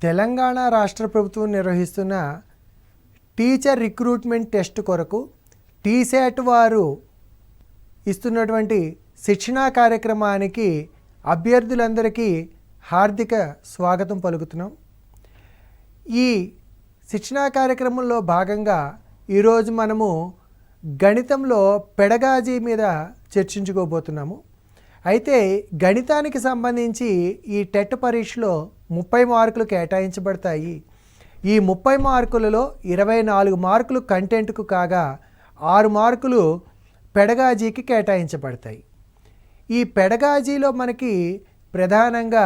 తెలంగాణ రాష్ట్ర ప్రభుత్వం నిర్వహిస్తున్న టీచర్ రిక్రూట్మెంట్ టెస్ట్ కొరకు టీశాట్ వారు ఇస్తున్నటువంటి శిక్షణా కార్యక్రమానికి అభ్యర్థులందరికీ హార్దిక స్వాగతం పలుకుతున్నాం. ఈ శిక్షణా కార్యక్రమంలో భాగంగా ఈరోజు మనము గణితంలో పెడగాజీ మీద చర్చించుకోబోతున్నాము. అయితే గణితానికి సంబంధించి ఈ టెట్ పరీక్షలో 30 మార్కులు కేటాయించబడతాయి. ఈ 30 మార్కులలో 24 మార్కులు కంటెంట్కు కాగా 6 మార్కులు పెడగాజీకి కేటాయించబడతాయి. ఈ పెడగాజీలో మనకి ప్రధానంగా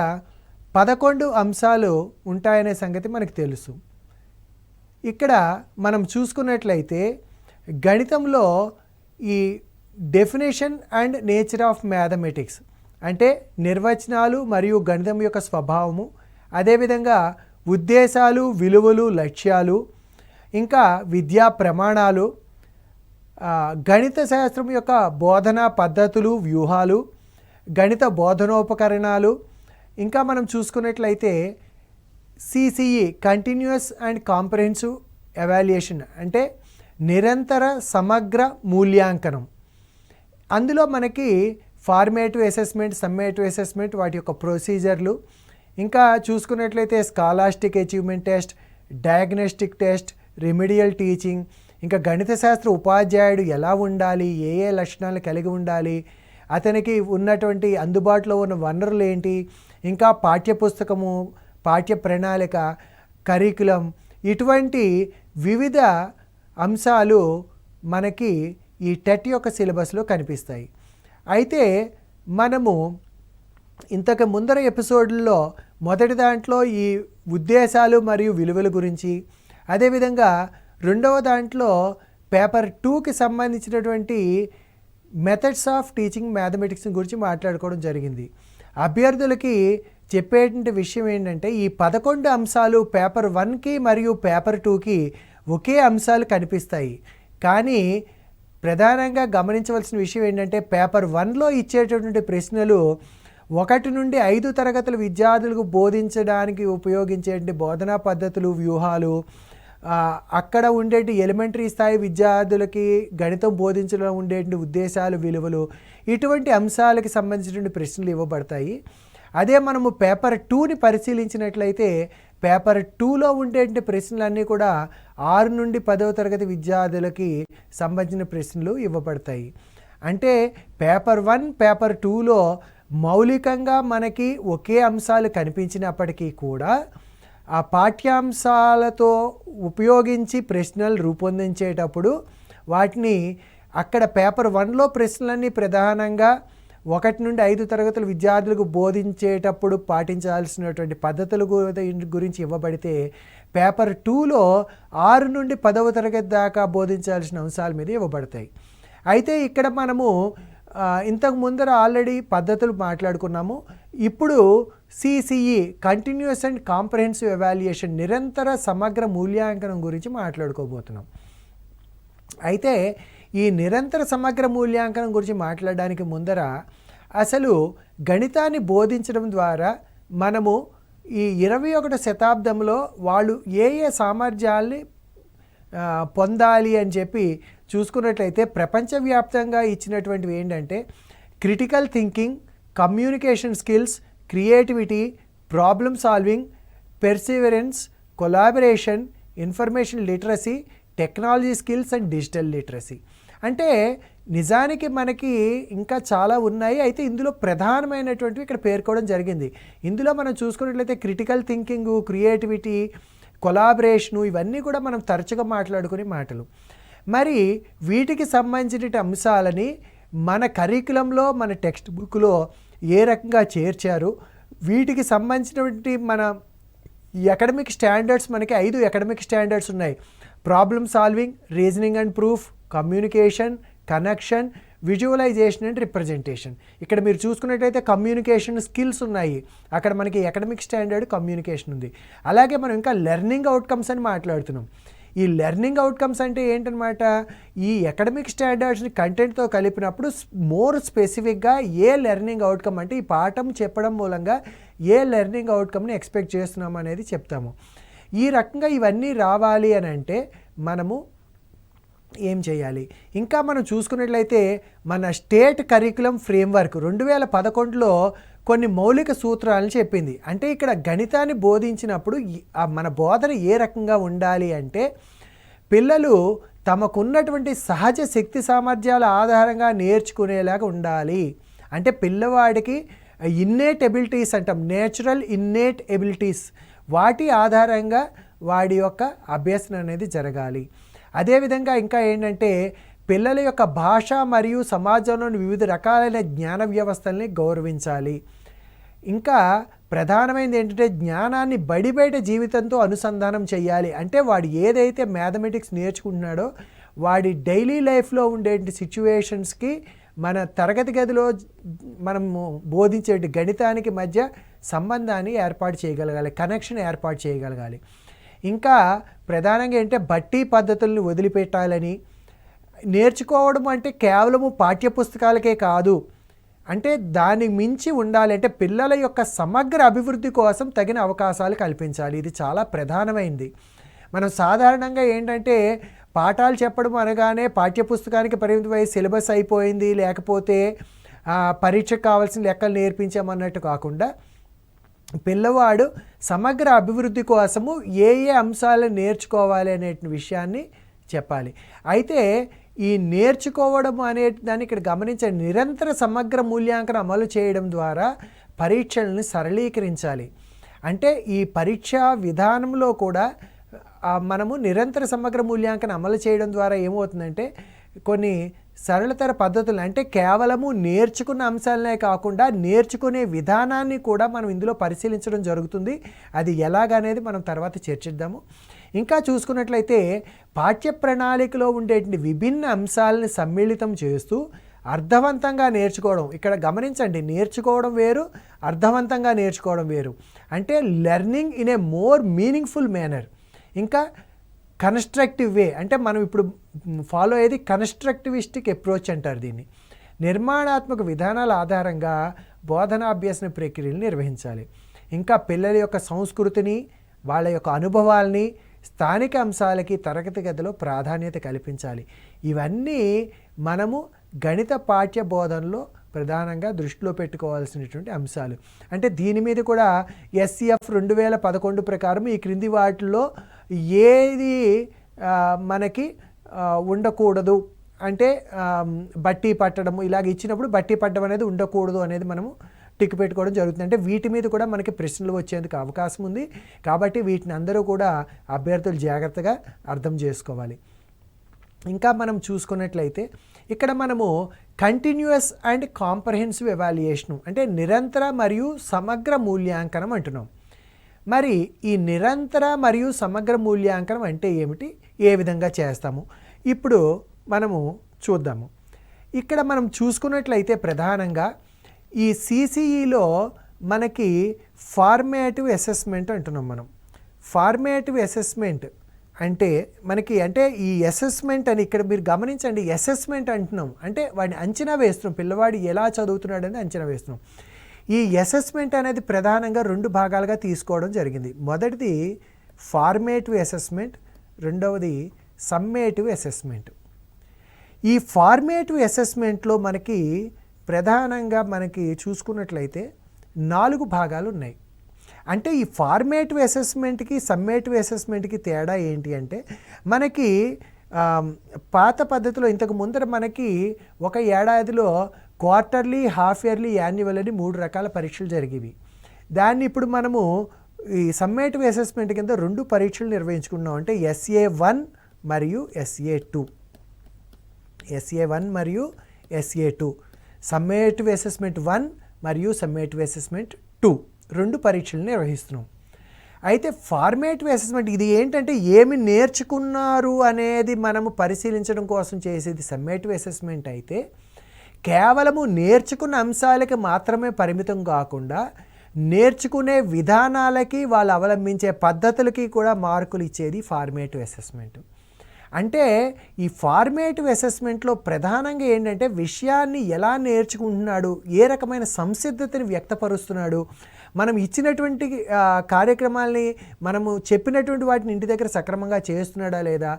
11 అంశాలు ఉంటాయనే సంగతి మనకు తెలుసు. ఇక్కడ మనం చూసుకున్నట్లయితే గణితంలో ఈ definition and nature of mathematics అంటే నిర్వచనాలు మరియు గణితం యొక్క స్వభావము, అదేవిధంగా ఉద్దేశాలు, విలువలు, లక్ష్యాలు, ఇంకా విద్యా ప్రమాణాలు, గణిత శాస్త్రం యొక్క బోధనా పద్ధతులు, వ్యూహాలు, గణిత బోధనోపకరణాలు, ఇంకా మనం చూసుకున్నట్లయితే CCE continuous and comprehensive evaluation అంటే నిరంతర సమగ్ర మూల్యాంకనం. అందులో మనకి ఫార్మేటివ్ అసెస్మెంట్, సమ్మేటివ్ అసెస్మెంట్, వాటి యొక్క ప్రొసీజర్లు, ఇంకా చూసుకున్నట్లయితే scholastic achievement test, diagnostic test, remedial teaching, ఇంకా గణిత శాస్త్ర ఉపాధ్యాయుడు ఎలా ఉండాలి, ఏ ఏ లక్షణాలు కలిగి ఉండాలి, అతనికి ఉన్నటువంటి అందుబాటులో ఉన్న వనరులు ఏంటి, ఇంకా పాఠ్యపుస్తకము, పాఠ్య ప్రణాళిక, కరికులం, ఇటువంటి వివిధ అంశాలు మనకి ఈ టెట్ యొక్క సిలబస్లో కనిపిస్తాయి. అయితే మనము ఇంతకు ముందర ఎపిసోడ్లలో మొదటి దాంట్లో ఈ ఉద్దేశాలు మరియు విలువల గురించి, అదేవిధంగా రెండవ దాంట్లో పేపర్ 2కి సంబంధించినటువంటి మెథడ్స్ ఆఫ్ టీచింగ్ మ్యాథమెటిక్స్ గురించి మాట్లాడుకోవడం జరిగింది. అభ్యర్థులకి చెప్పేటువంటి విషయం ఏంటంటే ఈ 11 అంశాలు పేపర్ 1కి మరియు పేపర్ 2కి ఒకే అంశాలు కనిపిస్తాయి. కానీ ప్రధానంగా గమనించవలసిన విషయం ఏంటంటే పేపర్ 1లో ఇచ్చేటటువంటి ప్రశ్నలు 1 నుండి 5 తరగతుల విద్యార్థులకు బోధించడానికి ఉపయోగించేటువంటి బోధనా పద్ధతులు, వ్యూహాలు, అక్కడ ఉండేటి ఎలిమెంటరీ స్థాయి విద్యార్థులకి గణితం బోధించడం ఉండేటువంటి ఉద్దేశాలు, విలువలు, ఇటువంటి అంశాలకి సంబంధించినటువంటి ప్రశ్నలు ఇవ్వబడతాయి. అదే మనము పేపర్ 2ని పరిశీలించినట్లయితే పేపర్ 2లో ఉండేటువంటి ప్రశ్నలన్నీ కూడా 6 నుండి 10వ తరగతి విద్యార్థులకి సంబంధించిన ప్రశ్నలు ఇవ్వబడతాయి. అంటే పేపర్ 1, పేపర్ 2లో మౌలికంగా మనకి ఒకే అంశాలు కనిపించినప్పటికీ కూడా ఆ పాఠ్యాంశాలతో ఉపయోగించి ప్రశ్నలు రూపొందించేటప్పుడు వాటిని అక్కడ పేపర్ 1లో ప్రశ్నలన్నీ ప్రధానంగా 1 నుండి 5 తరగతుల విద్యార్థులకు బోధించేటప్పుడు పాటించాల్సినటువంటి పద్ధతుల గురించి ఇవ్వబడితే పేపర్ 2లో 6 నుండి 10వ తరగతి దాకా బోధించాల్సిన అంశాల మీద ఇవ్వబడతాయి. అయితే ఇక్కడ మనము ఇంతకు ముందర ఆల్రెడీ పద్ధతులు మాట్లాడుకున్నాము. ఇప్పుడు CCE continuous and comprehensive evaluation నిరంతర సమగ్ర మూల్యాంకనం గురించి మాట్లాడుకోబోతున్నాం. అయితే ఈ నిరంతర సమగ్ర మూల్యాంకనం గురించి మాట్లాడడానికి ముందర అసలు గణితాన్ని బోధించడం ద్వారా మనము ఈ 21వ శతాబ్దంలో వాళ్ళు ఏ ఏ సామర్థ్యాల్ని పొందాలి అని చెప్పి చూసుకున్నట్లయితే ప్రపంచవ్యాప్తంగా ఇచ్చినటువంటివి ఏంటంటే critical thinking, communication skills, creativity, problem solving, perseverance, collaboration, information literacy, technology skills and digital literacy. అంటే నిజానికి మనకి ఇంకా చాలా ఉన్నాయి. అయితే ఇందులో ప్రధానమైనటువంటివి ఇక్కడ పేర్కోవడం జరిగింది. ఇందులో మనం చూసుకున్నట్లయితే క్రిటికల్ థింకింగు, క్రియేటివిటీ, కొలాబరేషను, ఇవన్నీ కూడా మనం తరచుగా మాట్లాడుకునే మాటలు. మరి వీటికి సంబంధించిన అంశాలని మన కరికులంలో, మన టెక్స్ట్ బుక్లో ఏ రకంగా చేర్చారు, వీటికి సంబంధించినటువంటి మన అకాడమిక్ స్టాండర్డ్స్ మనకి 5 అకాడమిక్ స్టాండర్డ్స్ ఉన్నాయి. Problem solving, reasoning and proof, communication, connection, visualisation and representation. ఇక్కడ మీరు చూసుకున్నట్టయితే కమ్యూనికేషన్ స్కిల్స్ ఉన్నాయి. అక్కడ మనకి అకాడమిక్ స్టాండర్డ్ కమ్యూనికేషన్ ఉంది. అలాగే మనం ఇంకా లెర్నింగ్ అవుట్కమ్స్ అని మాట్లాడుతున్నాం. ఈ లెర్నింగ్ అవుట్కమ్స్ అంటే ఏంటనమాట, ఈ అకాడమిక్ స్టాండర్డ్స్ని కంటెంట్తో కలిపినప్పుడు మోర్ స్పెసిఫిక్గా ఏ లెర్నింగ్ అవుట్కమ్ అంటే ఈ పాఠం చెప్పడం మూలంగా ఏ లెర్నింగ్ అవుట్కమ్ని ఎక్స్పెక్ట్ చేస్తున్నాము అనేది చెప్తాము. ఈ రకంగా ఇవన్నీ రావాలి అని అంటే మనము ఏం చేయాలి? ఇంకా మనం చూసుకున్నట్లయితే మన స్టేట్ కరికులం ఫ్రేమ్వర్క్ 2011లో కొన్ని మౌలిక సూత్రాలను చెప్పింది. అంటే ఇక్కడ గణితాన్ని బోధించినప్పుడు మన బోధన ఏ రకంగా ఉండాలి అంటే పిల్లలు తమకున్నటువంటి సహజ శక్తి సామర్థ్యాల ఆధారంగా నేర్చుకునేలాగా ఉండాలి. అంటే పిల్లవాడికి ఇన్నేట్ ఎబిలిటీస్ అంటాం, నేచురల్ ఇన్నేట్ ఎబిలిటీస్, వాటి ఆధారంగా వాడి యొక్క అభ్యసనం అనేది జరగాలి. అదేవిధంగా ఇంకా ఏంటంటే పిల్లల యొక్క భాష మరియు సమాజంలోని వివిధ రకాలైన జ్ఞాన వ్యవస్థల్ని గౌరవించాలి. ఇంకా ప్రధానమైనది ఏంటంటే జ్ఞానాన్ని బయట జీవితంతో అనుసంధానం చేయాలి. అంటే వాడు ఏదైతే మ్యాథమెటిక్స్ నేర్చుకుంటున్నాడో వాడి డైలీ లైఫ్లో ఉండే సిచ్యువేషన్స్కి మన తరగతి గదిలో మనము బోధించే గణితానికి మధ్య సంబంధాన్ని ఏర్పాటు చేయగలగాలి, కనెక్షన్ ఏర్పాటు చేయగలగాలి. ఇంకా ప్రధానంగా ఏంటంటే బట్టి పద్ధతులను వదిలిపెట్టాలని, నేర్చుకోవడం అంటే కేవలము పాఠ్యపుస్తకాలకే కాదు, అంటే దానికి మించి ఉండాలి. అంటే పిల్లల యొక్క సమగ్ర అభివృద్ధి కోసం తగిన అవకాశాలు కల్పించాలి. ఇది చాలా ప్రధానమైంది. మనం సాధారణంగా ఏంటంటే పాఠాలు చెప్పడం అనగానే పాఠ్యపుస్తకానికి పరిమితమై సిలబస్ అయిపోయింది, లేకపోతే పరీక్షకు కావాల్సిన లెక్కలు నేర్పించామన్నట్టు కాకుండా పిల్లవాడు సమగ్ర అభివృద్ధి కోసము ఏ అంశాలను నేర్చుకోవాలి అనే విషయాన్ని చెప్పాలి. అయితే ఈ నేర్చుకోవడం అనే దాన్ని ఇక్కడ గమనించండి. నిరంతర సమగ్ర మూల్యాంకనం అమలు చేయడం ద్వారా పరీక్షలను సరళీకరించాలి. అంటే ఈ పరీక్షా విధానంలో కూడా మనము నిరంతర సమగ్ర మూల్యాంకనం అమలు చేయడం ద్వారా ఏమవుతుందంటే కొన్ని సరళతర పద్ధతులు, అంటే కేవలము నేర్చుకున్న అంశాలనే కాకుండా నేర్చుకునే విధానాన్ని కూడా మనం ఇందులో పరిశీలించడం జరుగుతుంది. అది ఎలాగనేది మనం తర్వాత చర్చిద్దాము. ఇంకా చూసుకున్నట్లయితే పాఠ్య ప్రణాళికలో ఉండేటువంటి విభిన్న అంశాలని సమ్మిళితం చేస్తూ అర్థవంతంగా నేర్చుకోవడం. ఇక్కడ గమనించండి, నేర్చుకోవడం వేరు, అర్థవంతంగా నేర్చుకోవడం వేరు. అంటే learning in a more meaningful manner. ఇంకా కన్స్ట్రక్టివ్ వే, అంటే మనం ఇప్పుడు ఫాలో అయ్యేది కన్స్ట్రక్టివిస్టిక్ అప్రోచ్ అంటారు దీన్ని. నిర్మాణాత్మక విధానాల ఆధారంగా బోధనాభ్యసన ప్రక్రియలు నిర్వహించాలి. ఇంకా పిల్లల యొక్క సంస్కృతిని, వాళ్ళ యొక్క అనుభవాల్ని, స్థానిక అంశాలకి తరగతి గదిలో ప్రాధాన్యత కల్పించాలి. ఇవన్నీ మనము గణిత పాఠ్య బోధనలో ప్రధానంగా దృష్టిలో పెట్టుకోవాల్సినటువంటి అంశాలు. అంటే దీని మీద కూడా ఎస్సిఎఫ్ 2011 ప్రకారం ఈ క్రింది వాటిల్లో ఏది మనకి ఉండకూడదు, అంటే బట్టి పట్టడం ఇలాగ ఇచ్చినప్పుడు బట్టి పట్టడం అనేది ఉండకూడదు అనేది మనము టిక్ పెట్టుకోవడం జరుగుతుంది. అంటే వీటి మీద కూడా మనకి ప్రశ్నలు వచ్చేందుకు అవకాశం ఉంది. కాబట్టి వీటిని అందరూ కూడా అభ్యర్థులు జాగ్రత్తగా అర్థం చేసుకోవాలి. ఇంకా మనం చూసుకున్నట్లయితే ఇక్కడ మనము కంటిన్యూస్ అండ్ కాంప్రహెన్సివ్ ఎవాల్యుయేషన్, అంటే నిరంతర మరియు సమగ్ర మూల్యాంకనం అంటున్నాం. మరి ఈ నిరంతర మరియు సమగ్ర మూల్యాంకనం అంటే ఏమిటి, ఏ విధంగా చేస్తాము, ఇప్పుడు మనము చూద్దాము. ఇక్కడ మనం చూసుకున్నట్లయితే ప్రధానంగా ఈ సిసిఈలో మనకి ఫార్మేటివ్ అసెస్మెంట్ అంటున్నాం మనం. ఫార్మేటివ్ అసెస్మెంట్ అంటే మనకి, అంటే ఈ అసెస్మెంట్ అని ఇక్కడ మీరు గమనించండి, అసెస్మెంట్ అంటున్నాం అంటే వాడిని అంచనా వేస్తున్నాం, పిల్లవాడు ఎలా చదువుతున్నాడు అని అంచనా వేస్తున్నాం. ఈ అసెస్మెంట్ అనేది ప్రధానంగా 2 భాగాలుగా తీసుకోవడం జరిగింది. మొదటిది ఫార్మేటివ్ అసెస్మెంట్, రెండవది సమ్మేటివ్ అసెస్మెంట్. ఈ ఫార్మేటివ్ అసెస్మెంట్లో మనకి ప్రధానంగా మనకి చూసుకున్నట్లయితే 4 భాగాలు ఉన్నాయి. అంటే ఈ ఫార్మేటివ్ అసెస్మెంట్కి సమ్మేటివ్ అసెస్మెంట్కి తేడా ఏంటి అంటే, మనకి పాత పద్ధతిలో ఇంతకు ముందర మనకి ఒక ఏడాదిలో క్వార్టర్లీ, హాఫ్ ఇయర్లీ, యాన్యువల్ అని 3 రకాల పరీక్షలు జరిగేవి. దాన్ని ఇప్పుడు మనము ఈ సమ్మేటివ్ అసెస్మెంట్ కింద 2 పరీక్షలు నిర్వహించుకున్నాం. అంటే SA1 మరియు SA2. SA1 మరియు SA2, సమ్మేటివ్ అసెస్మెంట్ 1 మరియు సమ్మేటివ్ అసెస్మెంట్ 2, 2 పరీక్షలు నిర్వహిస్తున్నాం. అయితే ఫార్మేటివ్ అసెస్మెంట్ ఇది ఏంటంటే ఏమి నేర్చుకున్నారు అనేది మనము పరిశీలించడం కోసం చేసేది సమ్మేటివ్ అసెస్మెంట్. అయితే కేవలము నేర్చుకున్న అంశాలకి మాత్రమే పరిమితం కాకుండా నేర్చుకునే విధానాలకి, వాళ్ళు అవలంబించే పద్ధతులకి కూడా మార్కులు ఇచ్చేది ఫార్మేటివ్ అసెస్మెంట్. అంటే ఈ ఫార్మేటివ్ అసెస్మెంట్లో ప్రధానంగా ఏంటంటే విషయాన్ని ఎలా నేర్చుకుంటున్నాడు, ఏ రకమైన సంసిద్ధతని వ్యక్తపరుస్తున్నాడు, మనం ఇచ్చినటువంటి కార్యక్రమాల్ని మనము చెప్పినటువంటి వాటిని ఇంటి దగ్గర సక్రమంగా చేస్తున్నాడా లేదా,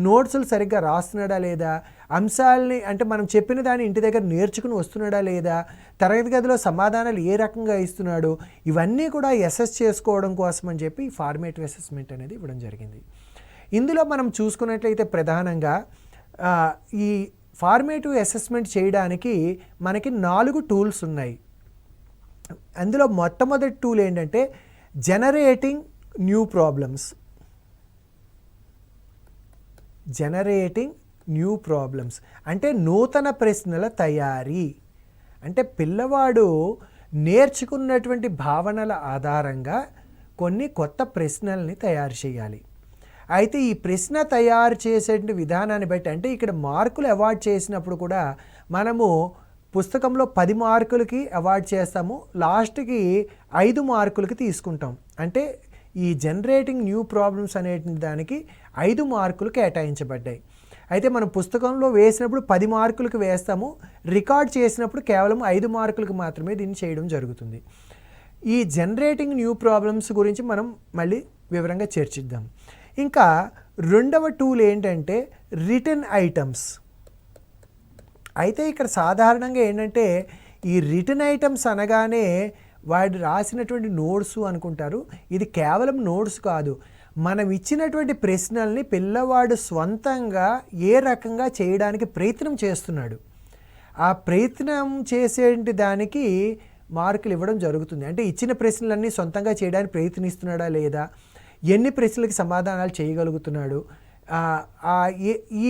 నోట్స్లు సరిగ్గా రాస్తున్నాడా లేదా, అంశాలని అంటే మనం చెప్పిన దాన్ని ఇంటి దగ్గర నేర్చుకుని వస్తున్నాడా లేదా, తరగతి గదిలో సమాధానాలు ఏ రకంగా ఇస్తున్నాడు, ఇవన్నీ కూడా అసెస్ చేసుకోవడం కోసం అని చెప్పి ఫార్మేటివ్ అసెస్మెంట్ అనేది ఇవ్వడం జరిగింది. ఇందులో మనం చూసుకున్నట్లయితే ప్రధానంగా ఈ ఫార్మేటివ్ అసెస్మెంట్ చేయడానికి మనకి 4 టూల్స్ ఉన్నాయి. అందులో మొట్టమొదటి టూల్ ఏంటంటే జనరేటింగ్ న్యూ ప్రాబ్లమ్స్ అంటే నూతన ప్రశ్నల తయారీ. అంటే పిల్లవాడు నేర్చుకున్నటువంటి భావనల ఆధారంగా కొన్ని కొత్త ప్రశ్నల్ని తయారు చేయాలి. అయితే ఈ ప్రశ్న తయారు చేసే విధానాన్ని బట్టి, అంటే ఇక్కడ మార్కులు అవార్డ్ చేసినప్పుడు కూడా మనము పుస్తకంలో 10 మార్కులకి అవార్డ్ చేస్తాము, లాస్ట్కి 5 మార్కులకి తీసుకుంటాం. అంటే ఈ జనరేటింగ్ న్యూ ప్రాబ్లమ్స్ అనే దానికి 5 మార్కులు కేటాయించబడ్డాయి. అయితే మనం పుస్తకంలో వేసినప్పుడు 10 మార్కులకు వేస్తాము, రికార్డ్ చేసినప్పుడు కేవలం 5 మార్కులకు మాత్రమే దీన్ని చేయడం జరుగుతుంది. ఈ జనరేటింగ్ న్యూ ప్రాబ్లమ్స్ గురించి మనం మళ్ళీ వివరంగా చర్చిద్దాం. ఇంకా రెండవ టూల్ ఏంటంటే రిటన్ ఐటమ్స్. అయితే ఇక్కడ సాధారణంగా ఏంటంటే ఈ రిటన్ ఐటమ్స్ అనగానే వాడు రాసినటువంటి నోట్స్ అనుకుంటారు. ఇది కేవలం నోట్స్ కాదు, మనం ఇచ్చినటువంటి ప్రశ్నల్ని పిల్లవాడు స్వంతంగా ఏ రకంగా చేయడానికి ప్రయత్నం చేస్తున్నాడు, ఆ ప్రయత్నం చేసేటి దానికి మార్కులు ఇవ్వడం జరుగుతుంది. అంటే ఇచ్చిన ప్రశ్నలన్నీ సొంతంగా చేయడానికి ప్రయత్నిస్తున్నాడా లేదా, ఎన్ని ప్రశ్నలకి సమాధానాలు చేయగలుగుతున్నాడు,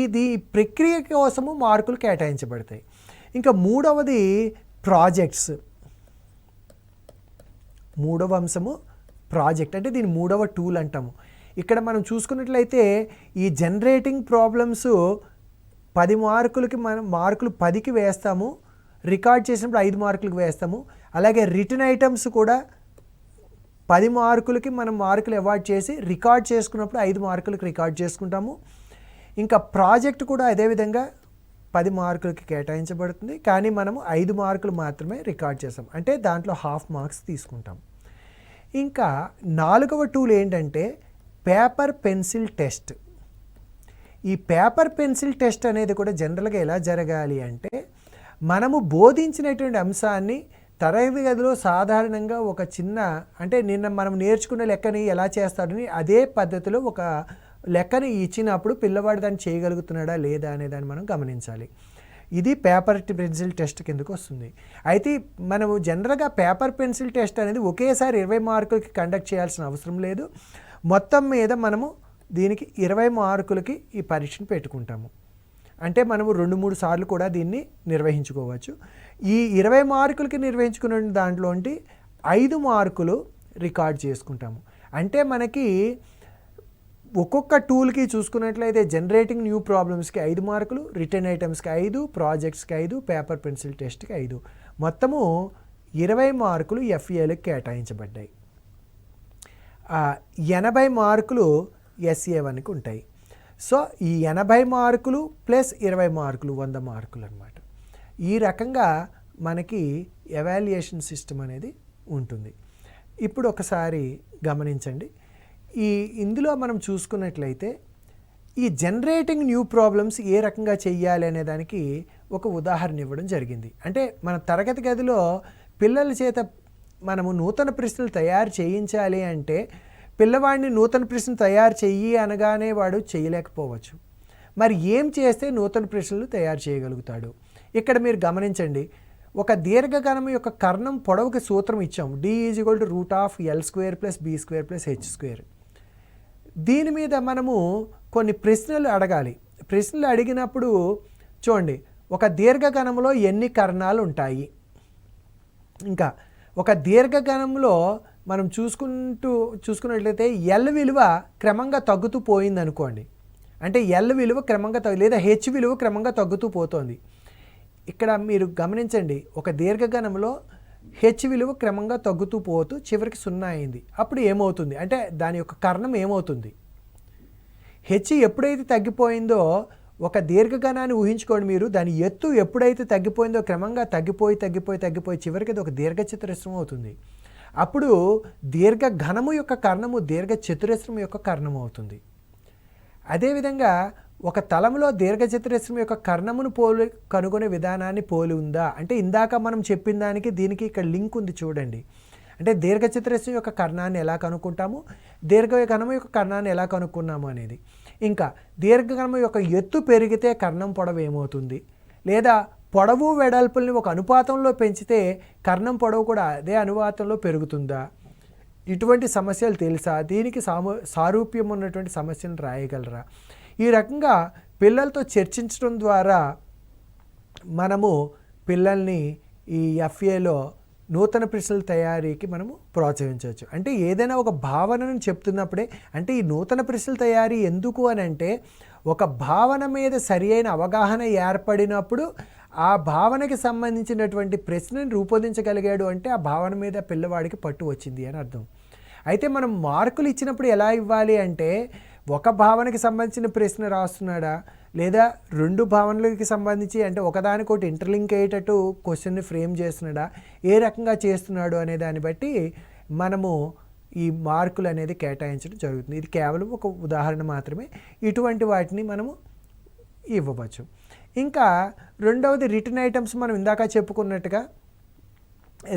ఇది ప్రక్రియ కోసము మార్కులు కేటాయించబడతాయి. ఇంకా మూడవది ప్రాజెక్ట్స్. మూడవ అంశము ప్రాజెక్ట్, అంటే దీని మూడవ టూల్ అంటాము. ఇక్కడ మనం చూసుకున్నట్లయితే ఈ జనరేటింగ్ ప్రాబ్లమ్స్ 10 మార్కులకి మనం మార్కులు 10కి వేస్తాము, రికార్డ్ చేసినప్పుడు 5 మార్కులకు వేస్తాము. అలాగే రిటన్ ఐటమ్స్ కూడా 10 మార్కులకి మనం మార్కులు అవార్డ్ చేసి రికార్డ్ చేసుకున్నప్పుడు 5 మార్కులకు రికార్డ్ చేసుకుంటాము. ఇంకా ప్రాజెక్ట్ కూడా అదేవిధంగా 10 మార్కులకి కేటాయించబడుతుంది, కానీ మనము 5 మార్కులు మాత్రమే రికార్డ్ చేస్తాం, అంటే దాంట్లో హాఫ్ మార్క్స్ తీసుకుంటాం. ఇంకా 4వ టూల్ ఏంటంటే పేపర్ పెన్సిల్ టెస్ట్. ఈ పేపర్ పెన్సిల్ టెస్ట్ అనేది కూడా జనరల్గా ఎలా జరగాలి అంటే, మనము బోధించినటువంటి అంశాన్ని తరగతి గదిలో సాధారణంగా ఒక చిన్న, అంటే నిన్న మనం నేర్చుకున్న లెక్కని ఎలా చేస్తాడని అదే పద్ధతిలో ఒక లెక్కని ఇచ్చినప్పుడు పిల్లవాడు దాన్ని చేయగలుగుతున్నాడా లేదా అనే దాన్ని మనం గమనించాలి. ఇది పేపర్ పెన్సిల్ టెస్ట్ కిందకు వస్తుంది. అయితే మనము జనరల్గా పేపర్ పెన్సిల్ టెస్ట్ అనేది ఒకేసారి 20 మార్కులకి కండక్ట్ చేయాల్సిన అవసరం లేదు. మొత్తం మీద మనము దీనికి 20 మార్కులకి ఈ పరీక్షను పెట్టుకుంటాము. అంటే మనము 2-3 సార్లు కూడా దీన్ని నిర్వహించుకోవచ్చు. ఈ 20 మార్కులకి నిర్వహించుకున్న దాంట్లో 5 మార్కులు రికార్డ్ చేసుకుంటాము. అంటే మనకి ఒక్కొక్క టూల్కి చూసుకున్నట్లయితే జనరేటింగ్ న్యూ ప్రాబ్లమ్స్కి 5 మార్కులు, రిటర్న్ ఐటమ్స్కి 5, ప్రాజెక్ట్స్కి 5, పేపర్ పెన్సిల్ టెస్ట్కి 5, మొత్తము 20 మార్కులు ఎఫ్ఏలకు కేటాయించబడ్డాయి. 80 మార్కులు SA1కి ఉంటాయి. సో ఈ 80 మార్కులు ప్లస్ 20 మార్కులు 100 మార్కులు అన్నమాట. ఈ రకంగా మనకి ఎవాల్యుయేషన్ సిస్టమ్ అనేది ఉంటుంది. ఇప్పుడు ఒకసారి గమనించండి, ఇందులో మనం చూసుకున్నట్లయితే ఈ జనరేటింగ్ న్యూ ప్రాబ్లమ్స్ ఏ రకంగా చెయ్యాలి అనే దానికి ఒక ఉదాహరణ ఇవ్వడం జరిగింది. అంటే మన తరగతి గదిలో పిల్లల చేత మనము నూతన ప్రశ్నలు తయారు చేయించాలి అంటే పిల్లవాడిని నూతన ప్రశ్న తయారు చెయ్యి అనగానే వాడు చేయలేకపోవచ్చు. మరి ఏం చేస్తే నూతన ప్రశ్నలు తయారు చేయగలుగుతాడు? ఇక్కడ మీరు గమనించండి, ఒక దీర్ఘగణం యొక్క కర్ణం పొడవుకి సూత్రం ఇచ్చాం, D = √L² + B² + H². దీని మీద మనము కొన్ని ప్రశ్నలు అడగాలి. ప్రశ్నలు అడిగినప్పుడు చూడండి, ఒక దీర్ఘగణంలో ఎన్ని కర్ణాలు ఉంటాయి, ఇంకా ఒక దీర్ఘగణంలో మనం చూసుకున్నట్లయితే L విలువ క్రమంగా తగ్గుతూ పోయింది అనుకోండి, అంటే L విలువ క్రమంగా లేదా H విలువ క్రమంగా తగ్గుతూ పోతుంది. ఇక్కడ మీరు గమనించండి, ఒక దీర్ఘగణంలో H విలువ క్రమంగా తగ్గుతూ పోతూ చివరికి 0 అయింది. అప్పుడు ఏమవుతుంది అంటే దాని యొక్క కర్ణం ఏమవుతుంది? H ఎప్పుడైతే తగ్గిపోయిందో, ఒక దీర్ఘగణాన్ని ఊహించుకోండి మీరు, దాని ఎత్తు ఎప్పుడైతే తగ్గిపోయిందో క్రమంగా తగ్గిపోయి చివరికి అది ఒక దీర్ఘచతురస్రం అవుతుంది. అప్పుడు దీర్ఘ ఘనము యొక్క కర్ణము దీర్ఘ చతురస్రము యొక్క కర్ణము అవుతుంది. అదేవిధంగా ఒక తలంలో దీర్ఘ చతురస్రం యొక్క కర్ణమును కనుగొనే విధానాన్ని పోలి ఉందా అంటే ఇందాక మనం చెప్పిన దానికి దీనికి ఇక్కడ లింక్ ఉంది చూడండి. అంటే దీర్ఘ చతురస్రం యొక్క కర్ణాన్ని ఎలా కనుక్కుంటాము, దీర్ఘఘనము యొక్క కర్ణాన్ని ఎలా కనుక్కున్నాము అనేది. ఇంకా దీర్ఘఘనము యొక్క ఎత్తు పెరిగితే కర్ణం పొడవు ఏమవుతుంది, లేదా పొడవు వెడల్పుల్ని ఒక అనుపాతంలో పెంచితే కర్ణం పొడవు కూడా అదే అనుపాతంలో పెరుగుతుందా, ఇటువంటి సమస్యలు తెలుసా, దీనికి సారూప్యం ఉన్నటువంటి సమస్యను రాయగలరా. ఈ రకంగా పిల్లలతో చర్చించడం ద్వారా మనము పిల్లల్ని ఈ ఎఫ్ఏలో నూతన ప్రశ్నల తయారీకి మనము ప్రోత్సహించవచ్చు. అంటే ఏదైనా ఒక భావనను చెప్తున్నప్పుడే, అంటే ఈ నూతన ప్రశ్నల తయారీ ఎందుకు అని అంటే ఒక భావన మీద సరి అయిన అవగాహన ఏర్పడినప్పుడు ఆ భావనకి సంబంధించినటువంటి ప్రశ్నను రూపొందించగలిగాడు అంటే ఆ భావన మీద పిల్లవాడికి పట్టు వచ్చింది అని అర్థం. అయితే మనం మార్కులు ఇచ్చినప్పుడు ఎలా ఇవ్వాలి అంటే ఒక భావనకి సంబంధించిన ప్రశ్న రాస్తున్నాడా, లేదా రెండు భావనలకి సంబంధించి అంటే ఒకదానికొకటి ఇంటర్లింక్ అయ్యేటట్టు క్వశ్చన్ని ఫ్రేమ్ చేస్తున్నాడా, ఏ రకంగా చేస్తున్నాడు అనే దాన్ని బట్టి మనము ఈ మార్కులు అనేది కేటాయించడం జరుగుతుంది. ఇది కేవలం ఒక ఉదాహరణ మాత్రమే, ఇటువంటి వాటిని మనము ఇవ్వవచ్చు. ఇంకా రెండవది రిటన్ ఐటమ్స్. మనం ఇందాక చెప్పుకున్నట్టుగా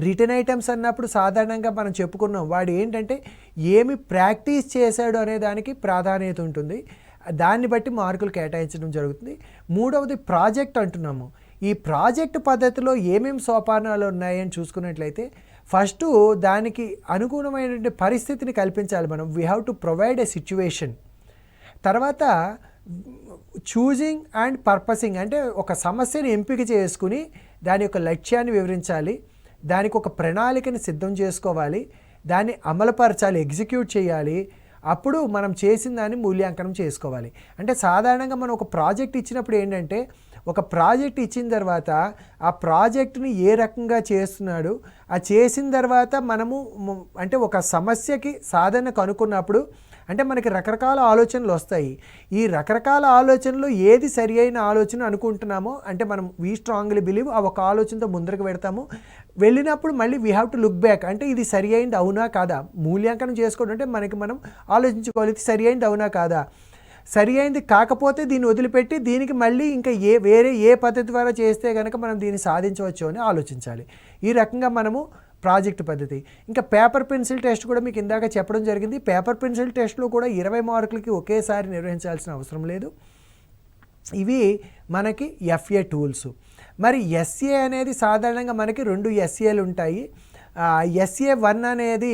రిటన్ ఐటమ్స్ అన్నప్పుడు సాధారణంగా మనం చెప్పుకున్నాం వాడు ఏంటంటే ఏమి ప్రాక్టీస్ చేశాడు అనే దానికి ప్రాధాన్యత ఉంటుంది, దాన్ని బట్టి మార్కులు కేటాయించడం జరుగుతుంది. మూడవది ప్రాజెక్ట్ అంటున్నాము. ఈ ప్రాజెక్ట్ పద్ధతిలో ఏమేమి సోపానాలు ఉన్నాయని చూసుకున్నట్లయితే ఫస్ట్ దానికి అనుగుణమైనటువంటి పరిస్థితిని కల్పించాలి మనం. We have to provide a situation. తర్వాత చూజింగ్ అండ్ పర్పసింగ్, అంటే ఒక సమస్యను ఎంపిక చేసుకుని దాని యొక్క లక్ష్యాన్ని వివరించాలి, దానికి ఒక ప్రణాళికని సిద్ధం చేసుకోవాలి, దాన్ని అమలుపరచాలి, ఎగ్జిక్యూట్ చేయాలి. అప్పుడు మనం చేసిన దాన్ని మూల్యాంకనం చేసుకోవాలి. అంటే సాధారణంగా మనం ఒక ప్రాజెక్ట్ ఇచ్చినప్పుడు ఏంటంటే ఒక ప్రాజెక్ట్ ఇచ్చిన తర్వాత ఆ ప్రాజెక్టుని ఏ రకంగా చేస్తున్నాడు, ఆ చేసిన తర్వాత మనము అంటే ఒక సమస్యకి సాధన కనుక్కున్నప్పుడు అంటే మనకి రకరకాల ఆలోచనలు వస్తాయి. ఈ రకరకాల ఆలోచనలు ఏది సరి అయిన ఆలోచన అనుకుంటున్నామో అంటే మనం వీ స్ట్రాంగ్లీ బిలీవ్ ఆ ఒక ఆలోచనతో ముందరకు వెళ్తాము. వెళ్ళినప్పుడు మళ్ళీ we have to look back, అంటే ఇది సరి అయింది అవునా కాదా మూల్యాంకనం చేసుకోవడం. అంటే మనకి మనం ఆలోచించుకోవాలి ఇది సరి అయింది అవునా కాదా. సరి అయింది కాకపోతే దీన్ని వదిలిపెట్టి దీనికి మళ్ళీ ఇంకా వేరే ఏ పద్ధతి ద్వారా చేస్తే కనుక మనం దీన్ని సాధించవచ్చు అని ఆలోచించాలి. ఈ రకంగా మనము ప్రాజెక్ట్ పద్ధతి. ఇంకా పేపర్ పెన్సిల్ టెస్ట్ కూడా మీకు ఇందాక చెప్పడం జరిగింది. పేపర్ పెన్సిల్ టెస్ట్లో కూడా 20 మార్కులకి ఒకేసారి నిర్వహించాల్సిన అవసరం లేదు. ఇవి మనకి ఎఫ్ఏ టూల్స్. మరి ఎస్ఏ అనేది సాధారణంగా మనకి 2 ఎస్ఏలు ఉంటాయి. SA1 అనేది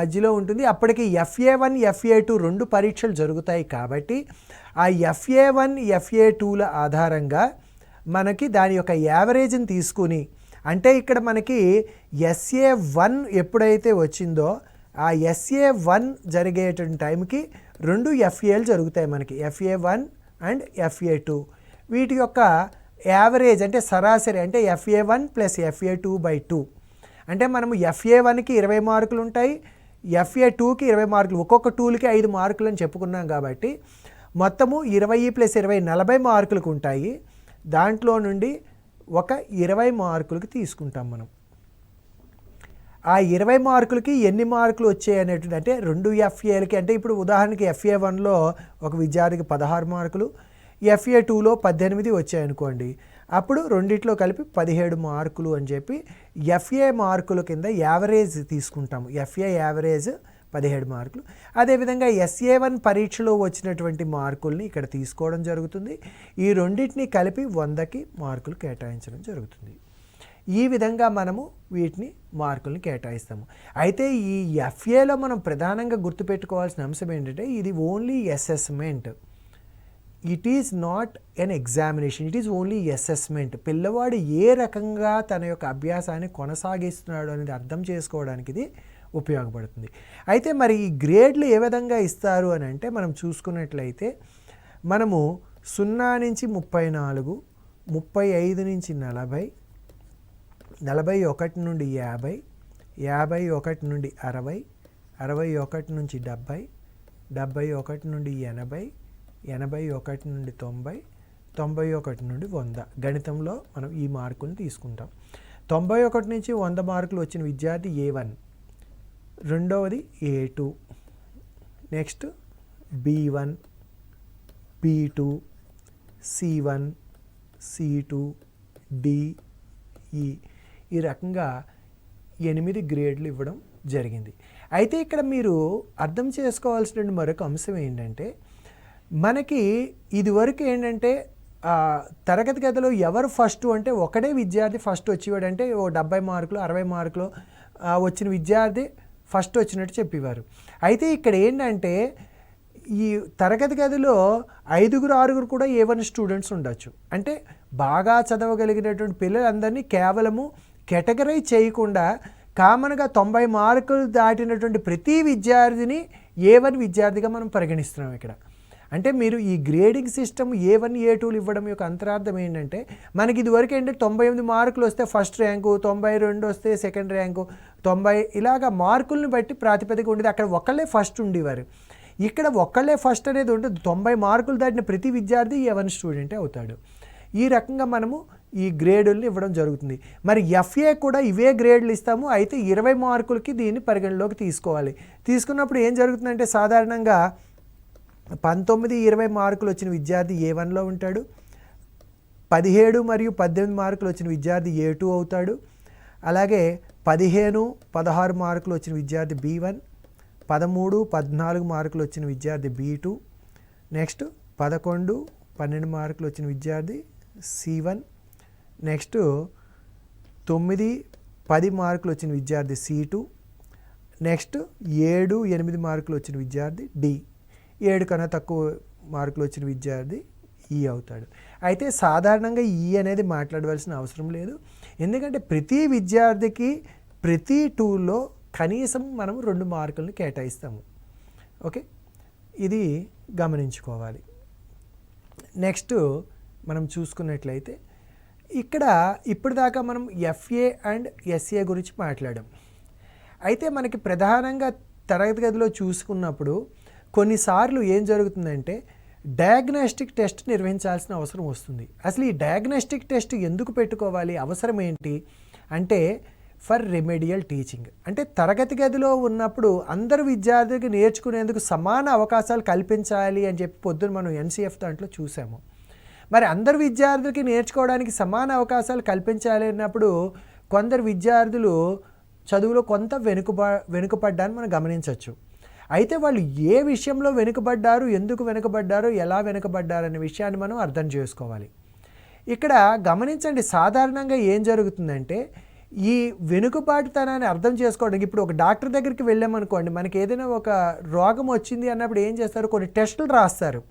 మధ్యలో ఉంటుంది. అప్పటికి FA1 FA2 2 పరీక్షలు జరుగుతాయి కాబట్టి ఆ FA1 FA2ల ఆధారంగా మనకి దాని యొక్క యావరేజ్ని తీసుకుని, అంటే ఇక్కడ మనకి SA1 ఎప్పుడైతే వచ్చిందో ఆ SA1 జరిగేటువంటి టైంకి 2 FAలు జరుగుతాయి మనకి, FA1 అండ్ FA2. వీటి యొక్క యావరేజ్ అంటే సరాసరి అంటే FA1 + FA2/2. అంటే మనము FA1కి 20 మార్కులు ఉంటాయి, FA2కి 20 మార్కులు, ఒక్కొక్క టూల్కి 5 మార్కులు అని చెప్పుకున్నాం కాబట్టి మొత్తము 20 + 20 40 మార్కులకు ఉంటాయి. దాంట్లో నుండి ఒక 20 మార్కులకి తీసుకుంటాం మనం. ఆ 20 మార్కులకి ఎన్ని మార్కులు వచ్చాయి అనేటువంటి అంటే 2 FAలకి, అంటే ఇప్పుడు ఉదాహరణకి FA1లో ఒక విద్యార్థికి 16 మార్కులు, FA2లో 18 వచ్చాయనుకోండి, అప్పుడు రెండిట్లో కలిపి 17 మార్కులు అని చెప్పి FA మార్కుల కింద యావరేజ్ తీసుకుంటాము. FA యావరేజ్ 17 మార్కులు. అదేవిధంగా SA1 పరీక్షలో వచ్చినటువంటి మార్కుల్ని ఇక్కడ తీసుకోవడం జరుగుతుంది. ఈ రెండింటిని కలిపి 100కి మార్కులు కేటాయించడం జరుగుతుంది. ఈ విధంగా మనము వీటిని మార్కుల్ని కేటాయిస్తాము. అయితే ఈ FAలో మనం ప్రధానంగా గుర్తుపెట్టుకోవాల్సిన అంశం ఏంటంటే ఇది only assessment. It is not an examination, it is only assessment. పిల్లవాడు ఏ రకంగా తన యొక్క అభ్యాసాన్ని కొనసాగిస్తున్నాడు అనేది అర్థం చేసుకోవడానికి ఇది ఉపయోగపడుతుంది. అయితే మరి ఈ గ్రేడ్లు ఏ విధంగా ఇస్తారు అని అంటే మనం చూసుకున్నట్లయితే మనము 0 నుంచి 34, 35 నుంచి 40, 41 నుండి 50, 51 నుండి 60, 61 నుంచి 70, 71 నుండి 80, 81 నుండి 90, 91 నుండి 100 గణితంలో మనం ఈ మార్కులను తీసుకుంటాం. 91 నుంచి 100 మార్కులు వచ్చిన విద్యార్థి A1, రెండవది A2, next B1, B2, C1, C2, D, E ఈ రకంగా 8 గ్రేడ్లు ఇవ్వడం జరిగింది. అయితే ఇక్కడ మీరు అర్థం చేసుకోవాల్సిన మరొక అంశం ఏంటంటే, మనకి ఇదివరకు ఏంటంటే తరగతి గదిలో ఎవరు ఫస్ట్ అంటే ఒకడే విద్యార్థి ఫస్ట్ వచ్చేవాడు. అంటే 70 మార్కులు 60 మార్కులు వచ్చిన విద్యార్థి ఫస్ట్ వచ్చినట్టు చెప్పేవారు. అయితే ఇక్కడ ఏంటంటే ఈ తరగతి గదిలో 5-6 కూడా A1 స్టూడెంట్స్ ఉండొచ్చు. అంటే బాగా చదవగలిగినటువంటి పిల్లలందరినీ కేవలము కేటగరైజ్ చేయకుండా కామన్గా 90 మార్కులు దాటినటువంటి ప్రతి విద్యార్థిని A1 విద్యార్థిగా మనం పరిగణిస్తున్నాం ఇక్కడ. అంటే మీరు ఈ గ్రేడింగ్ సిస్టమ్ A1, A2లు ఇవ్వడం యొక్క అంతరార్థం ఏంటంటే, మనకి ఇదివరకు ఏంటంటే 98 మార్కులు వస్తే ఫస్ట్ ర్యాంకు, 92 వస్తే సెకండ్ ర్యాంకు, 90 ఇలాగా మార్కులను బట్టి ప్రాతిపదిక ఉండేది. అక్కడ ఒకళ్ళే ఫస్ట్ ఉండేవారు. ఇక్కడ ఒక్కళ్ళే ఫస్ట్ అనేది ఉంటుంది. 90 మార్కులు దాటిన ప్రతి విద్యార్థి A1 స్టూడెంటే అవుతాడు. ఈ రకంగా మనము ఈ గ్రేడుల్ని ఇవ్వడం జరుగుతుంది. మరి FA కూడా ఇవే గ్రేడ్లు ఇస్తాము. అయితే 20 మార్కులకి దీన్ని పరిగణలోకి తీసుకోవాలి. తీసుకున్నప్పుడు ఏం జరుగుతుందంటే, సాధారణంగా 19-20 మార్కులు వచ్చిన విద్యార్థి A1లో ఉంటాడు. 17 మరియు 18 మార్కులు వచ్చిన విద్యార్థి A2 అవుతాడు. అలాగే 15-16 మార్కులు వచ్చిన విద్యార్థి B1, 13-14 మార్కులు వచ్చిన విద్యార్థి B2, నెక్స్ట్ 11-12 మార్కులు వచ్చిన విద్యార్థి C1, నెక్స్ట్ 9-10 మార్కులు వచ్చిన విద్యార్థి C2, నెక్స్ట్ 7-8 మార్కులు వచ్చిన విద్యార్థి D, 7 కన్నా తక్కువ మార్కులు వచ్చిన విద్యార్థి E అవుతాడు. అయితే సాధారణంగా E అనేది మాట్లాడవలసిన అవసరం లేదు. ఎందుకంటే ప్రతి విద్యార్థికి ప్రతి టూల్లో కనీసం మనం 2 మార్కులను కేటాయిస్తాము. ఓకే, ఇది గమనించుకోవాలి. నెక్స్ట్ మనం చూసుకున్నట్లయితే ఇక్కడ ఇప్పటిదాకా మనం FA అండ్ SA గురించి మాట్లాడాం. అయితే మనకి ప్రధానంగా తరగతి గదిలో చూసుకున్నప్పుడు కొన్నిసార్లు ఏం జరుగుతుందంటే, డయాగ్నోస్టిక్ టెస్ట్ నిర్వహించాల్సిన అవసరం వస్తుంది. అసలు ఈ డయాగ్నోస్టిక్ టెస్ట్ ఎందుకు పెట్టుకోవాలి, అవసరం ఏంటి అంటే, ఫర్ రెమెడియల్ టీచింగ్. అంటే తరగతి గదిలో ఉన్నప్పుడు అందరు విద్యార్థులకు నేర్చుకునేందుకు సమాన అవకాశాలు కల్పించాలి అని చెప్పి పొద్దున మనం NCF దాంట్లో చూసాము. మరి అందరు విద్యార్థులకి నేర్చుకోవడానికి సమాన అవకాశాలు కల్పించాలి అన్నప్పుడు కొందరు విద్యార్థులు చదువులో కొంత వెనుకబడ్డాన్ని మనం గమనించవచ్చు. అయితే వాళ్ళు ఏ విషయంలో వెనుకబడ్డారు, ఎందుకు వెనుకబడ్డారు, ఎలా వెనుకబడ్డారు అనే విషయాన్ని మనం అర్థం చేసుకోవాలి. ఇక్కడ గమనించండి, సాధారణంగా ఏం జరుగుతుందంటే, ఈ వెనుకబాటుతనాన్ని అర్థం చేసుకోవడానికి ఇప్పుడు ఒక డాక్టర్ దగ్గరికి వెళ్ళామనుకోండి, మనకి ఏదైనా ఒక రోగం వచ్చింది అన్నప్పుడు ఏం చేస్తారు, కొన్ని టెస్టులు రాస్తారు.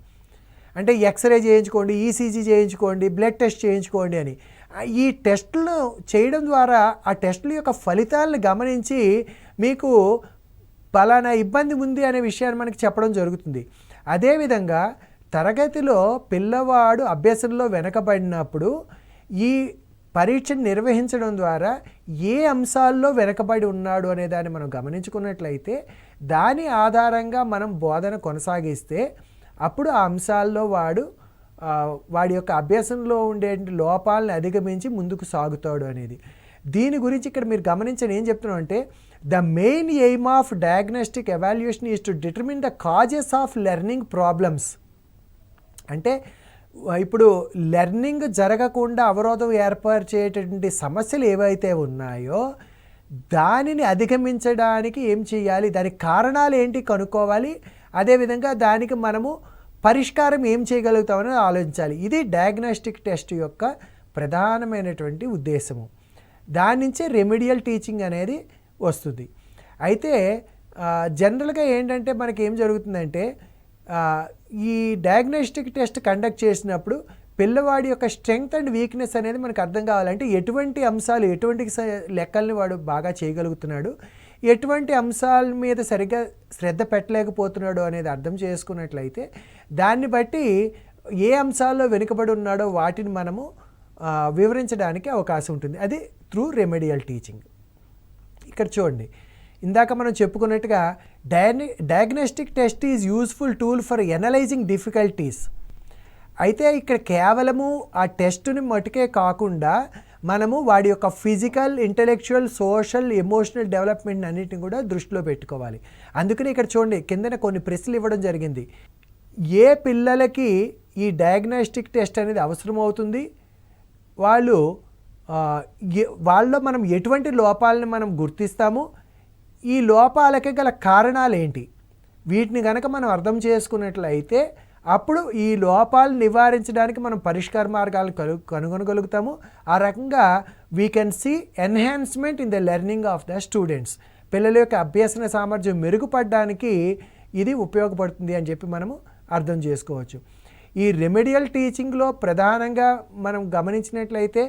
అంటే ఎక్స్రే చేయించుకోండి, ECG చేయించుకోండి, బ్లడ్ టెస్ట్ చేయించుకోండి అని. ఈ టెస్టులను చేయడం ద్వారా ఆ టెస్టుల యొక్క ఫలితాలను గమనించి మీకు పలానా ఇబ్బంది ఉంది అనే విషయాన్ని మనకి చెప్పడం జరుగుతుంది. అదేవిధంగా తరగతిలో పిల్లవాడు అభ్యాసంలో వెనకబడినప్పుడు ఈ పరీక్షను నిర్వహించడం ద్వారా ఏ అంశాల్లో వెనకబడి ఉన్నాడు అనే దాన్ని మనం గమనించుకున్నట్లయితే దాని ఆధారంగా మనం బోధన కొనసాగిస్తే అప్పుడు ఆ అంశాల్లో వాడి యొక్క అభ్యాసంలో ఉండే లోపాలను అధిగమించి ముందుకు సాగుతాడు అనేది. దీని గురించి ఇక్కడ మీరు గమనించండి, ఏం చెప్తున్నాం అంటే, the main aim of diagnostic evaluation is to determine the causes of learning problems. అంటే ఇప్పుడు లెర్నింగ్ జరగకుండా అవరోధం ఏర్పరిచేటటువంటి సమస్యలు ఏవైతే ఉన్నాయో దానిని అధిగమించడానికి ఏం చేయాలి, దానికి కారణాలు ఏంటి కనుక్కోవాలి. అదేవిధంగా దానికి మనము పరిష్కారం ఏం చేయగలుగుతామని ఆలోచించాలి. ఇది డయాగ్నోస్టిక్ టెస్ట్ యొక్క ప్రధానమైనటువంటి ఉద్దేశము. దాని నుంచే రెమెడియల్ టీచింగ్ అనేది వస్తుంది. అయితే జనరల్గా ఏంటంటే మనకి ఏం జరుగుతుందంటే, ఈ డయాగ్నోస్టిక్ టెస్ట్ కండక్ట్ చేసినప్పుడు పిల్లవాడి యొక్క స్ట్రెంగ్త్ అండ్ వీక్నెస్ అనేది మనకు అర్థం కావాలంటే ఎటువంటి అంశాలు, ఎటువంటి లెక్కల్ని వాడు బాగా చేయగలుగుతున్నాడు, ఎటువంటి అంశాల మీద సరిగ్గా శ్రద్ధ పెట్టలేకపోతున్నాడు అనేది అర్థం చేసుకున్నట్లయితే దాన్ని బట్టి ఏ అంశాల్లో వెనుకబడి ఉన్నాడో వాటిని మనము వివరించడానికి అవకాశం ఉంటుంది. అది త్రూ రెమెడియల్ టీచింగ్. ఇక్కడ చూడండి, ఇందాక మనం చెప్పుకున్నట్టుగా diagnostic test is useful tool for analysing difficulties. అయితే ఇక్కడ కేవలము ఆ టెస్టుని మటుకే కాకుండా మనము వాడి యొక్క physical, intellectual, social, emotional development అన్నిటిని కూడా దృష్టిలో పెట్టుకోవాలి. అందుకని ఇక్కడ చూడండి కిందన కొన్ని ప్రశ్నలు ఇవ్వడం జరిగింది. ఏ పిల్లలకి ఈ డయాగ్నోస్టిక్ టెస్ట్ అనేది అవసరం అవుతుంది, వాళ్ళలో మనం ఎటువంటి లోపాలను మనం గుర్తిస్తాము, ఈ లోపాలకి గల కారణాలు ఏంటి, వీటిని కనుక మనం అర్థం చేసుకున్నట్లయితే అప్పుడు ఈ లోపాలు నివారించడానికి మనం పరిష్కార మార్గాలు కనుగొనగలుగుతాము. ఆ రకంగా we can see enhancement in the learning of the students. పిల్లల యొక్క అభ్యసన సామర్థ్యం మెరుగుపడడానికి ఇది ఉపయోగపడుతుంది అని చెప్పి మనము అర్థం చేసుకోవచ్చు. ఈ రెమెడియల్ టీచింగ్లో ప్రధానంగా మనం గమనించినట్లయితే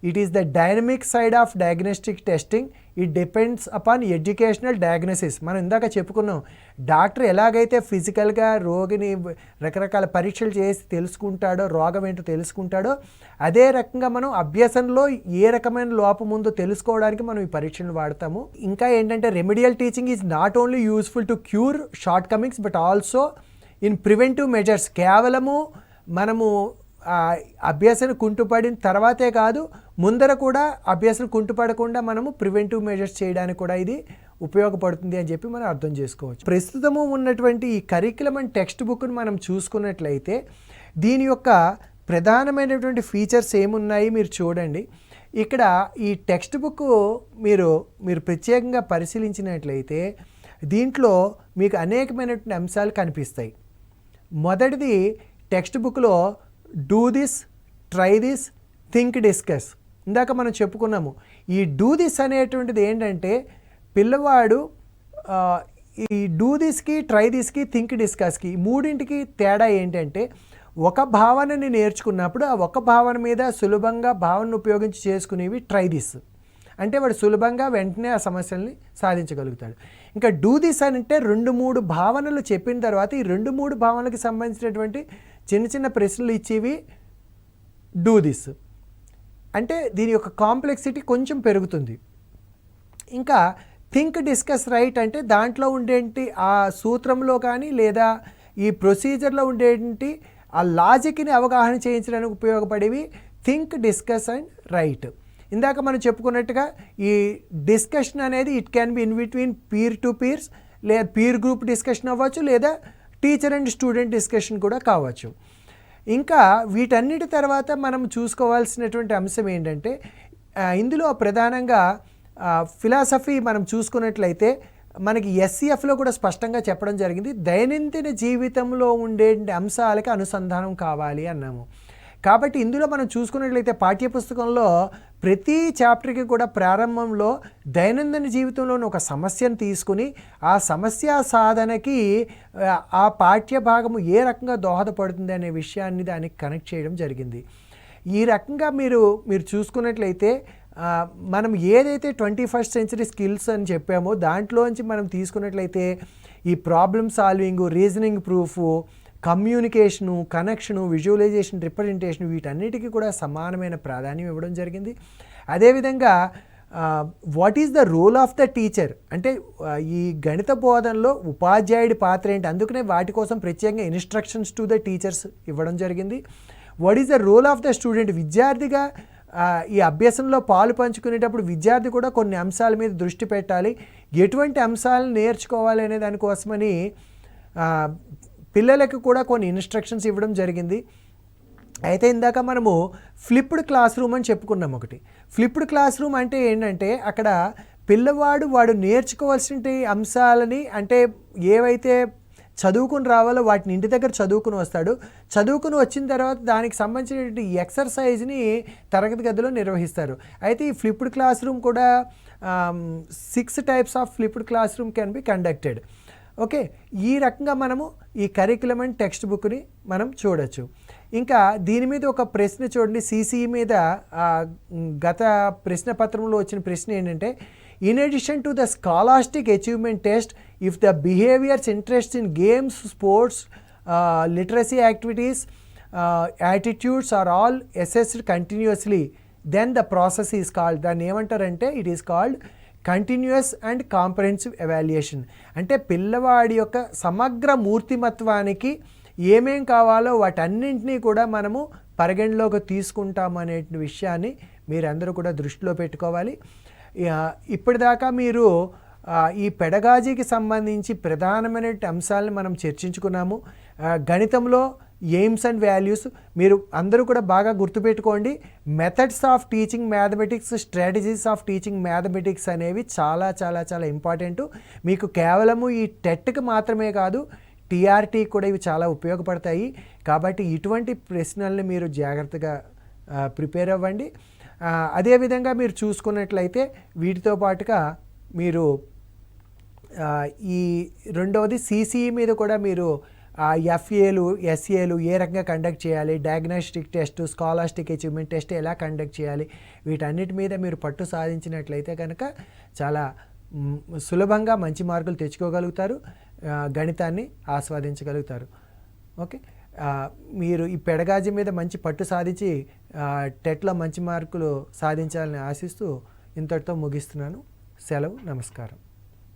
it is the dynamic side of diagnostic testing. It depends upon educational diagnosis. మనం ఇందాక చెప్పుకున్నాం, డాక్టర్ ఎలాగైతే ఫిజికల్గా రోగిని రకరకాల పరీక్షలు చేసి తెలుసుకుంటాడో, రోగం ఏంటో తెలుసుకుంటాడో, అదే రకంగా మనం అభ్యసనలో ఏ రకమైన లోపం ఉందో తెలుసుకోవడానికి మనం ఈ పరీక్షలు వాడతాము. ఇంకా ఏంటంటే remedial teaching is not only useful to cure short Cummins but also in preventive measures. కేవలము మనము అభ్యసన కుంటుపడిన తర్వాతే కాదు, ముందర కూడా అభ్యసన కుంటుపడకుండా మనము ప్రివెంటివ్ మెజర్స్ చేయడానికి కూడా ఇది ఉపయోగపడుతుంది అని చెప్పి మనం అర్థం చేసుకోవచ్చు. ప్రస్తుతము ఉన్నటువంటి ఈ కరికులం అండ్ టెక్స్ట్ బుక్ను మనం చూసుకున్నట్లయితే దీని యొక్క ప్రధానమైనటువంటి ఫీచర్స్ ఏమున్నాయి మీరు చూడండి. ఇక్కడ ఈ టెక్స్ట్ బుక్ మీరు ప్రత్యేకంగా పరిశీలించినట్లయితే దీంట్లో మీకు అనేకమైనటువంటి అంశాలు కనిపిస్తాయి. మొదటిది, టెక్స్ట్ బుక్లో do this, try this, think, discuss. ఇందాక మనం చెప్పుకున్నాము. ఈ డూ దిస్ అనేటువంటిది ఏంటంటే పిల్లవాడు ఈ డూ దిస్కి, ట్రై దిస్కి, థింక్, డిస్కస్కి ఈ మూడింటికి తేడా ఏంటంటే ఒక భావనని నేర్చుకున్నప్పుడు ఆ ఒక భావన మీద సులభంగా భావనను ఉపయోగించి చేసుకునేవి ట్రై దిస్. అంటే వాడు సులభంగా వెంటనే ఆ సమస్యల్ని సాధించగలుగుతాడు. ఇంకా డూ దిస్ అంటే 2-3 భావనలు చెప్పిన తర్వాత ఈ 2-3 భావనలకు సంబంధించినటువంటి చిన్న చిన్న ప్రశ్నలు ఇచ్చేవి డూ దిస్. అంటే దీని యొక్క కాంప్లెక్సిటీ కొంచెం పెరుగుతుంది. ఇంకా థింక్, డిస్కస్, రైట్ అంటే దాంట్లో ఉండేంటి ఆ సూత్రంలో కానీ లేదా ఈ ప్రొసీజర్లో ఉండేంటి ఆ లాజిక్ని అవగాహన చేయించడానికి ఉపయోగపడేవి థింక్, డిస్కస్ అండ్ రైట్. ఇందాక మనం చెప్పుకున్నట్టుగా ఈ డిస్కషన్ అనేది it can be in between peer to peers, లేదా పీర్ గ్రూప్ డిస్కషన్ అవ్వచ్చు, లేదా టీచర్ అండ్ స్టూడెంట్ డిస్కషన్ కూడా కావచ్చు. ఇంకా వీటన్నిటి తర్వాత మనం చూసుకోవాల్సినటువంటి అంశం ఏంటంటే ఇందులో ప్రధానంగా ఫిలాసఫీ మనం చూసుకున్నట్లయితే మనకి ఎస్సీఎఫ్లో కూడా స్పష్టంగా చెప్పడం జరిగింది. దైనందిన జీవితంలో ఉండే అంశాలకి అనుసంధానం కావాలి అన్నాము. కాబట్టి ఇందులో మనం చూసుకున్నట్లయితే పాఠ్యపుస్తకంలో ప్రతి చాప్టర్కి కూడా ప్రారంభంలో దైనందిన జీవితంలోని ఒక సమస్యను తీసుకుని ఆ సమస్య సాధనకి ఆ పాఠ్య భాగము ఏ రకంగా దోహదపడుతుంది అనే విషయాన్ని దానికి కనెక్ట్ చేయడం జరిగింది. ఈ రకంగా మీరు చూసుకున్నట్లయితే మనం ఏదైతే 21st century స్కిల్స్ అని చెప్పామో దాంట్లోంచి మనం తీసుకున్నట్లయితే ఈ problem solving, reasoning proof, communication, connection, visualisation, representation వీటన్నిటికీ కూడా సమానమైన ప్రాధాన్యం ఇవ్వడం జరిగింది. అదేవిధంగా what is the role of the teacher అంటే ఈ గణిత బోధనలో ఉపాధ్యాయుడి పాత్ర ఏంటి, అందుకనే వాటి కోసం ప్రత్యేకంగా ఇన్స్ట్రక్షన్స్ టు ద టీచర్స్ ఇవ్వడం జరిగింది. What is the role of the student, విద్యార్థిగా ఈ అభ్యాసంలో పాలు పంచుకునేటప్పుడు విద్యార్థి కూడా కొన్ని అంశాల మీద దృష్టి పెట్టాలి, ఎటువంటి అంశాలను నేర్చుకోవాలి అనే దానికోసమని పిల్లలకు కూడా కొన్ని ఇన్స్ట్రక్షన్స్ ఇవ్వడం జరిగింది. అయితే ఇందాక మనము ఫ్లిప్డ్ క్లాస్ రూమ్ అని చెప్పుకున్నాం. ఒకటి ఫ్లిప్డ్ క్లాస్ రూమ్ అంటే ఏంటంటే అక్కడ వాడు నేర్చుకోవాల్సిన అంశాలని అంటే ఏవైతే చదువుకుని రావాలో వాటిని ఇంటి దగ్గర చదువుకుని వస్తాడు. చదువుకుని వచ్చిన తర్వాత దానికి సంబంధించినటువంటి ఎక్సర్సైజ్ని తరగతి గదిలో నిర్వహిస్తారు. అయితే ఈ ఫ్లిప్డ్ క్లాస్ రూమ్ కూడా 6 types of flipped class room can be conducted. Okay, ఈ రకంగా మనము ఈ కరికులం అండ్ టెక్స్ట్ బుక్ని మనం చూడొచ్చు. ఇంకా దీని మీద ఒక ప్రశ్న చూడండి, సిసిఈ మీద గత ప్రశ్న పత్రంలో వచ్చిన ప్రశ్న ఏంటంటే in addition to the scholastic achievement test, if the behaviors, interests in games, sports, literacy activities, attitudes are all assessed continuously, then the process is called, దాన్ని ఏమంటారంటే it is called continuous and comprehensive evaluation. అంటే పిల్లవాడి యొక్క సమగ్ర మూర్తిమత్వానికి ఏమేం కావాలో వాటన్నింటినీ కూడా మనము పరిగణలోకి తీసుకుంటాం అనే విషయాన్ని మీరందరూ కూడా దృష్టిలో పెట్టుకోవాలి. ఇప్పటిదాకా మీరు ఈ పెడగాజీకి సంబంధించి ప్రధానమైన అంశాలను మనం చర్చించుకున్నాము. గణితంలో ఎయిమ్స్ అండ్ వాల్యూస్ మీరు అందరూ కూడా బాగా గుర్తుపెట్టుకోండి. Methods of teaching mathematics, strategies of teaching mathematics అనేవి చాలా చాలా చాలా ఇంపార్టెంట్. మీకు కేవలము ఈ టెట్కి మాత్రమే కాదు, టీఆర్టీ కూడా ఇవి చాలా ఉపయోగపడతాయి. కాబట్టి ఇటువంటి ప్రశ్నల్ని మీరు జాగ్రత్తగా ప్రిపేర్ అవ్వండి. అదేవిధంగా మీరు చూసుకున్నట్లయితే వీటితో పాటుగా మీరు ఈ రెండవది సిసిఈ మీద కూడా మీరు ఎఫ్ఏలు, ఎస్ఏలు ఏ రకంగా కండక్ట్ చేయాలి, diagnostic test, scholastic achievement test ఎలా కండక్ట్ చేయాలి, వీటన్నిటి మీద మీరు పట్టు సాధించినట్లయితే కనుక చాలా సులభంగా మంచి మార్కులు తెచ్చుకోగలుగుతారు, గణితాన్ని ఆస్వాదించగలుగుతారు. ఓకే, మీరు ఈ పెడగాజీ మీద మంచి పట్టు సాధించి టెట్లో మంచి మార్కులు సాధించాలని ఆశిస్తూ ఇంతటితో ముగిస్తున్నాను. సెలవు, నమస్కారం.